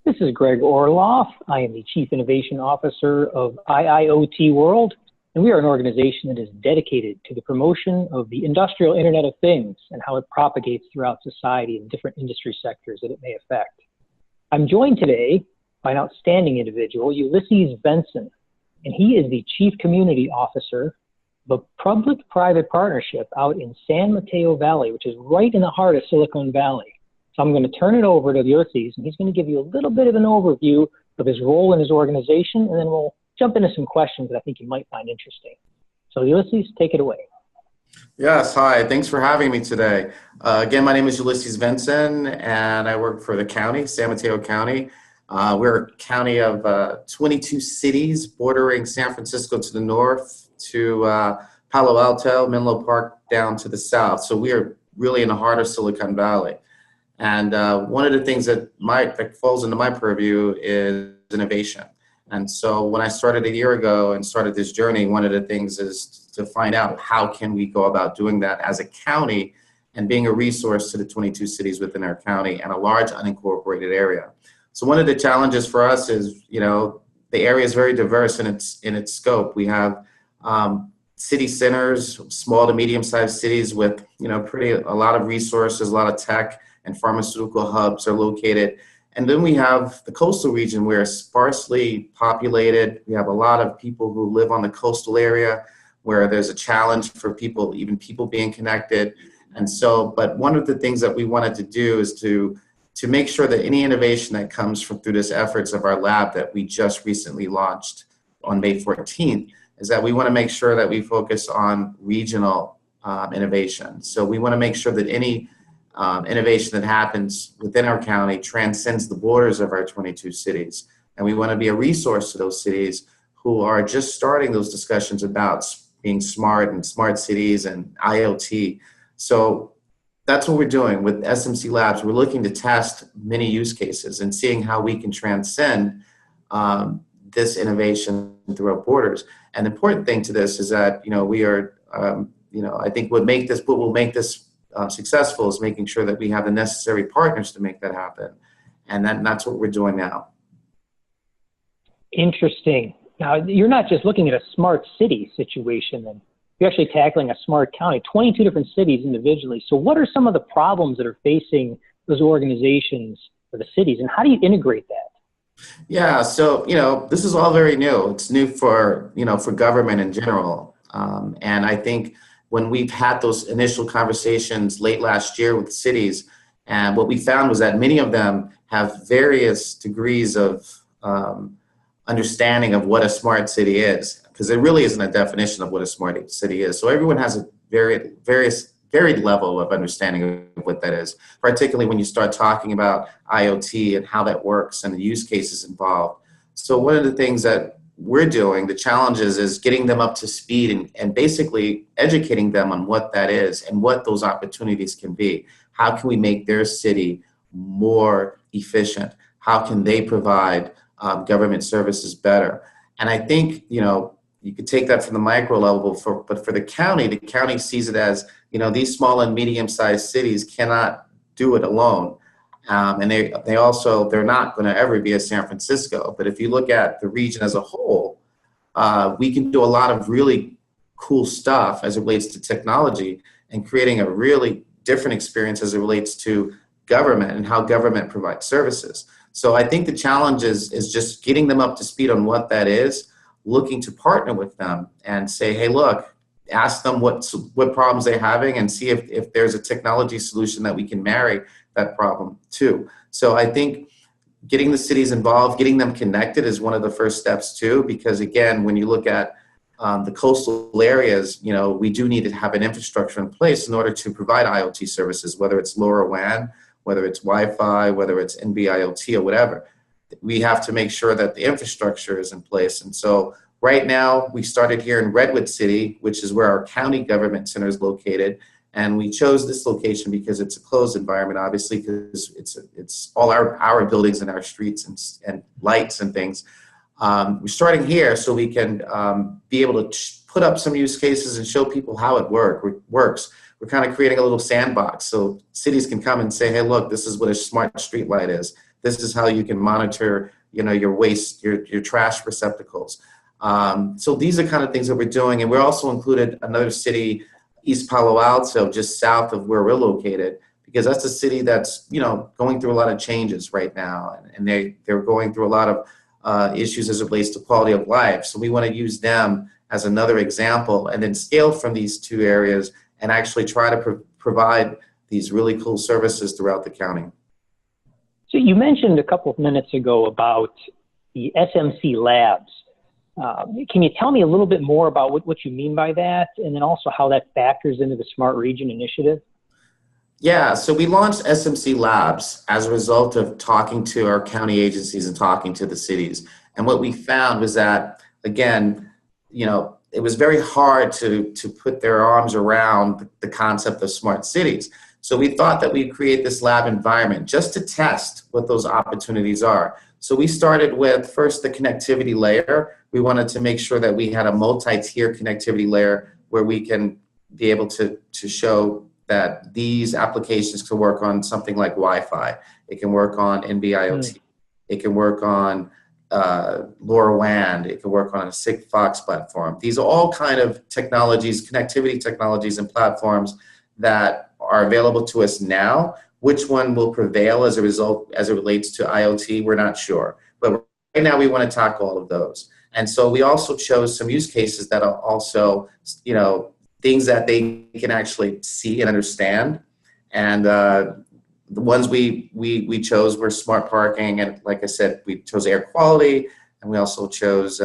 This is Greg Orloff. I am the Chief Innovation Officer of IIoT World, and we are an organization that is dedicated to the promotion of the industrial Internet of Things and how it propagates throughout society in different industry sectors that it may affect. I'm joined today by an outstanding individual, Ulysses Benson, and he is the Chief Community Officer of a public-private partnership out in San Mateo Valley, which is right in the heart of Silicon Valley. So I'm going to turn it over to Ulysses, and he's going to give you a little bit of an overview of his role in his organization, and then we'll jump into some questions that I think you might find interesting. So Ulysses, take it away. Yes, hi. Thanks for having me today. Again, my name is Ulysses Benson, and I work for the county, San Mateo County. We're a county of 22 cities bordering San Francisco to the north, to Palo Alto, Menlo Park down to the south. So we are really in the heart of Silicon Valley. And one of the things that falls into my purview is innovation. And so when I started a year ago and started this journey, one of the things is to find out how can we go about doing that as a county and being a resource to the 22 cities within our county and a large unincorporated area. So one of the challenges for us is, the area is very diverse in its scope. We have city centers, small to medium-sized cities with, a lot of resources, a lot of tech, and pharmaceutical hubs are located. And then we have the coastal region where it's sparsely populated. We have a lot of people who live on the coastal area where there's a challenge for people, even people being connected. And so, but one of the things that we wanted to do is to make sure that any innovation that comes through this efforts of our lab that we just recently launched on May 14th is that we want to make sure that we focus on regional innovation. So we want to make sure that any innovation that happens within our county transcends the borders of our 22 cities. And we want to be a resource to those cities who are just starting those discussions about being smart and smart cities and IoT. So that's what we're doing with SMC Labs. We're looking to test many use cases and seeing how we can transcend this innovation throughout borders. And the important thing to this is that, we are, I think what will make this successful is making sure that we have the necessary partners to make that happen. And that's what we're doing now. Interesting. Now, you're not just looking at a smart city situation, then you're actually tackling a smart county, 22 different cities individually. So what are some of the problems that are facing those organizations or the cities, and how do you integrate that? Yeah, so, this is all very new. It's new for, for government in general. And I think when we've had those initial conversations late last year with cities, and what we found was that many of them have various degrees of understanding of what a smart city is, because there really isn't a definition of what a smart city is. So everyone has a varied level of understanding of what that is, particularly when you start talking about IoT and how that works and the use cases involved. So one of the things that we're doing, the challenges is getting them up to speed and basically educating them on what that is and what those opportunities can be. How can we make their city more efficient? How can they provide government services better? And I think, you could take that from the micro level, but for the county sees it as, these small and medium-sized cities cannot do it alone. And they're not going to ever be a San Francisco. But if you look at the region as a whole, we can do a lot of really cool stuff as it relates to technology and creating a really different experience as it relates to government and how government provides services. So I think the challenge is just getting them up to speed on what that is, looking to partner with them and say, hey, look, ask them what problems they're having and see if there's a technology solution that we can marry that problem too. So I think getting the cities involved, getting them connected is one of the first steps too, because again, when you look at the coastal areas, we do need to have an infrastructure in place in order to provide IoT services, whether it's LoRaWAN, whether it's Wi-Fi, whether it's NB-IoT or whatever. We have to make sure that the infrastructure is in place. And so right now we started here in Redwood City, which is where our county government center is located. And we chose this location because it's a closed environment, obviously, because it's all our buildings and our streets and lights and things. We're starting here so we can be able to put up some use cases and show people how it works. We're kind of creating a little sandbox so cities can come and say, hey, look, this is what a smart street light is. This is how you can monitor, your waste, your trash receptacles. So these are kind of things that we're doing. And we're also included another city, East Palo Alto, just south of where we're located, because that's a city that's, going through a lot of changes right now. And they're going through a lot of issues as it relates to quality of life. So we want to use them as another example and then scale from these two areas and actually try to provide these really cool services throughout the county. So you mentioned a couple of minutes ago about the SMC Labs. Can you tell me a little bit more about what you mean by that, and then also how that factors into the Smart Region Initiative? Yeah, so we launched SMC Labs as a result of talking to our county agencies and talking to the cities. And what we found was that, again, it was very hard to put their arms around the concept of smart cities. So we thought that we'd create this lab environment just to test what those opportunities are. So we started with first the connectivity layer. We wanted to make sure that we had a multi-tier connectivity layer where we can be able to show that these applications can work on something like Wi-Fi. It can work on NB-IoT. It can work on LoRaWAN. It can work on a Sigfox platform. These are all kind of technologies, connectivity technologies and platforms that are available to us now. Which one will prevail as a result, as it relates to IoT, we're not sure. But right now we want to tackle all of those. And so we also chose some use cases that are also, things that they can actually see and understand. And the ones we chose were smart parking, and like I said, we chose air quality, and we also chose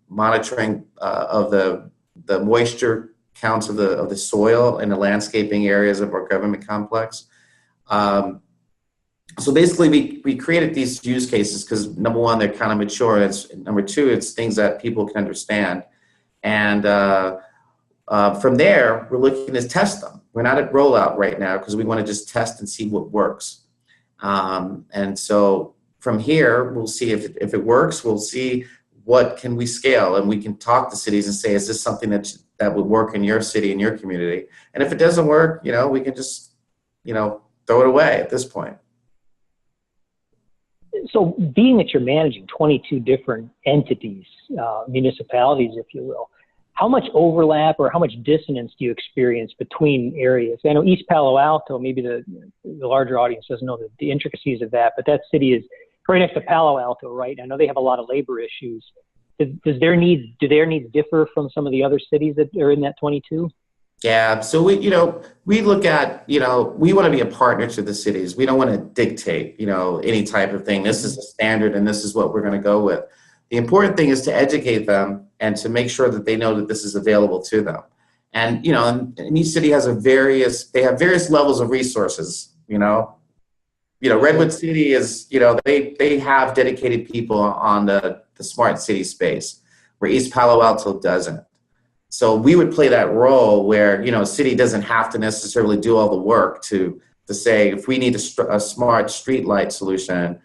monitoring of the moisture counts of the soil in the landscaping areas of our government complex. So basically, we created these use cases because number one, they're kind of mature. Number two, it's things that people can understand, and from there, we're looking to test them. We're not at rollout right now because we want to just test and see what works. And so from here, we'll see if it works. We'll see what can we scale, and we can talk to cities and say, is this something that would work in your city, in your community? And if it doesn't work, we can just, throw it away at this point. So being that you're managing 22 different entities, municipalities, if you will, how much overlap or how much dissonance do you experience between areas? I know East Palo Alto, maybe the larger audience doesn't know the intricacies of that, but that city is right next to Palo Alto, right? I know they have a lot of labor issues. Do their needs differ from some of the other cities that are in that 22? Yeah, so we look at, we want to be a partner to the cities. We don't want to dictate, any type of thing. This is a standard and this is what we're going to go with. The important thing is to educate them and to make sure that they know that this is available to them. And, and each city has they have various levels of resources, Redwood City is, they have dedicated people on the smart city space where East Palo Alto doesn't. So we would play that role where, a city doesn't have to necessarily do all the work to say, if we need a smart street light solution,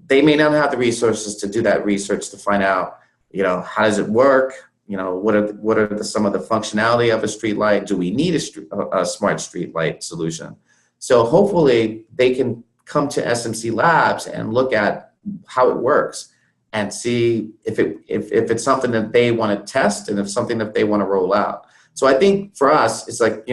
they may not have the resources to do that research to find out, how does it work? What are some of the functionality of a street light? Do we need a smart street light solution? So hopefully they can come to SMC Labs and look at how it works and see if it's something that they want to test and if something that they want to roll out. So I think for us, it's like,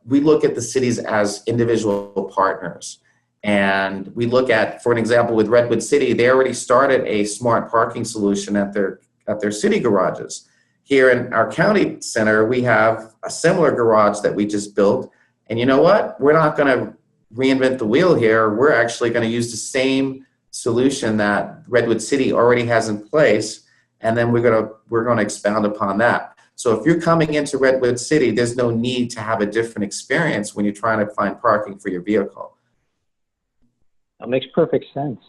we look at the cities as individual partners. And we look at, for an example, with Redwood City, they already started a smart parking solution at their city garages. Here in our county center, we have a similar garage that we just built. And you know what? We're not going to reinvent the wheel here. We're actually going to use the same solution that Redwood City already has in place, and then we're going to expound upon that. So if you're coming into Redwood City, there's no need to have a different experience when you're trying to find parking for your vehicle. That makes perfect sense.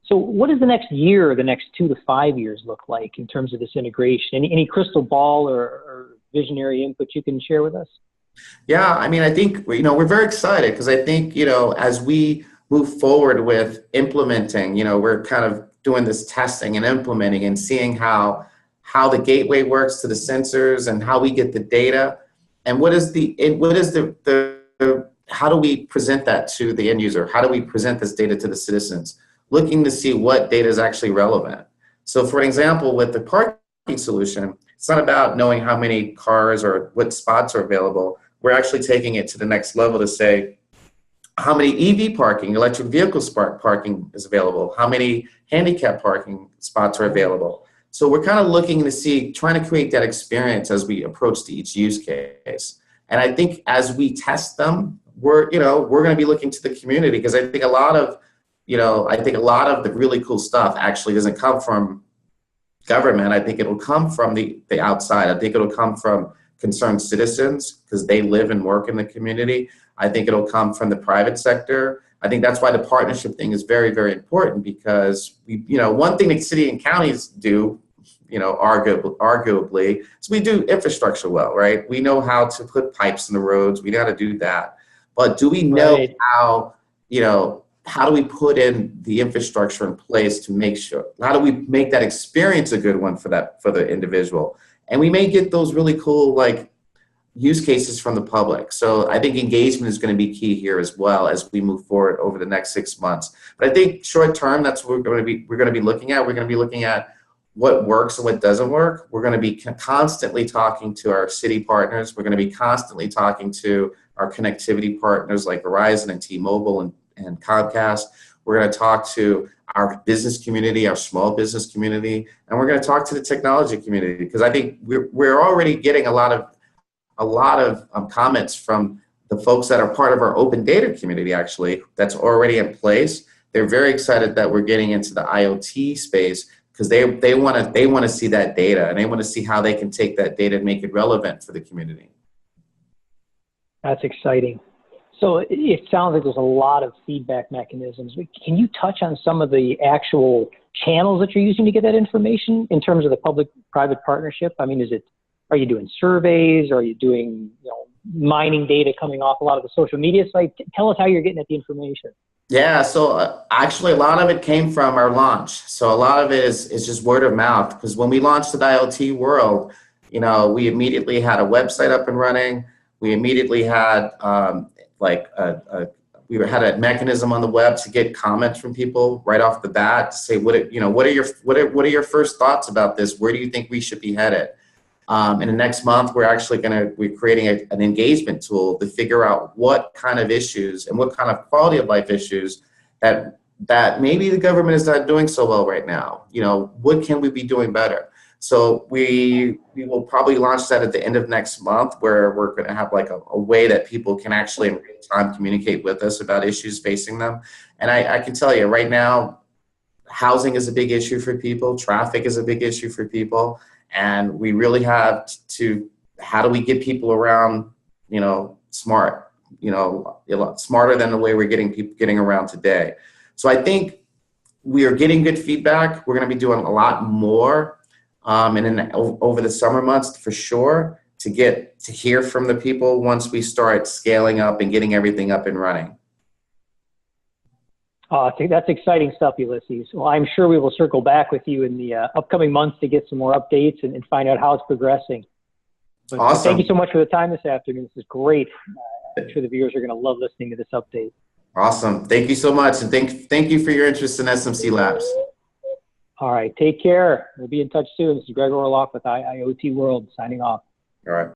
So what does the next year or the next 2 to 5 years look like in terms of this integration? Any crystal ball or visionary input you can share with us? Yeah, I think, we're very excited because I think, as we move forward with implementing, we're kind of doing this testing and implementing and seeing how the gateway works to the sensors and how we get the data and how how do we present that to the end user? How do we present this data to the citizens? Looking to see what data is actually relevant. So for example, with the parking solution, it's not about knowing how many cars or what spots are available. We're actually taking it to the next level to say how many EV parking, electric vehicle parking is available, how many handicap parking spots are available. So we're kind of looking to see, trying to create that experience as we approach to each use case. And I think as we test them, we're going to be looking to the community, because I think a lot of the really cool stuff actually doesn't come from government. I think it'll come from the outside. I think it'll come from concerned citizens, because they live and work in the community. I think it'll come from the private sector. I think that's why the partnership thing is very, very important, because one thing that city and counties do, arguably, is we do infrastructure well, right? We know how to put pipes in the roads. We know how to do that. But do we know how do we put in the infrastructure in place to make sure? How do we make that experience a good one for the individual? And we may get those really cool use cases from the public. So I think engagement is going to be key here as well as we move forward over the next 6 months. But I think short term, that's what we're going to be looking at. We're going to be looking at what works and what doesn't work. We're going to be constantly talking to our city partners. We're going to be constantly talking to our connectivity partners like Verizon and T-Mobile and Comcast. We're going to talk to our business community, our small business community, and we're going to talk to the technology community, because I think we're already getting a lot of comments from the folks that are part of our open data community, actually, that's already in place. They're very excited that we're getting into the IoT space, because they want to see that data, and they want to see how they can take that data and make it relevant for the community. That's exciting. So it sounds like there's a lot of feedback mechanisms. Can you touch on some of the actual channels that you're using to get that information in terms of the public-private partnership? I mean, are you doing surveys? Are you doing mining data coming off a lot of the social media sites? Tell us how you're getting at the information. Yeah, so actually a lot of it came from our launch. So a lot of it is just word of mouth, because when we launched the IoT world, we immediately had a website up and running. We immediately had we had a mechanism on the web to get comments from people right off the bat to say, what are your first thoughts about this? Where do you think we should be headed? And the next month, we're creating an engagement tool to figure out what kind of issues and what kind of quality of life issues that maybe the government is not doing so well right now. What can we be doing better? So we will probably launch that at the end of next month, where we're going to have a way that people can actually in real time communicate with us about issues facing them. And I can tell you right now, housing is a big issue for people. Traffic is a big issue for people. And we really have to, how do we get people around, smart, a lot smarter than the way we're getting people getting around today. So I think we are getting good feedback. We're going to be doing a lot more over the summer months for sure, to hear from the people once we start scaling up and getting everything up and running. I think that's exciting stuff, Ulysses. Well, I'm sure we will circle back with you in the upcoming months to get some more updates and find out how it's progressing. But awesome. Thank you so much for the time this afternoon. This is great. I'm sure the viewers are going to love listening to this update. Awesome. Thank you so much. And thank you for your interest in SMC Labs. All right. Take care. We'll be in touch soon. This is Greg Orloff with IoT World signing off. All right.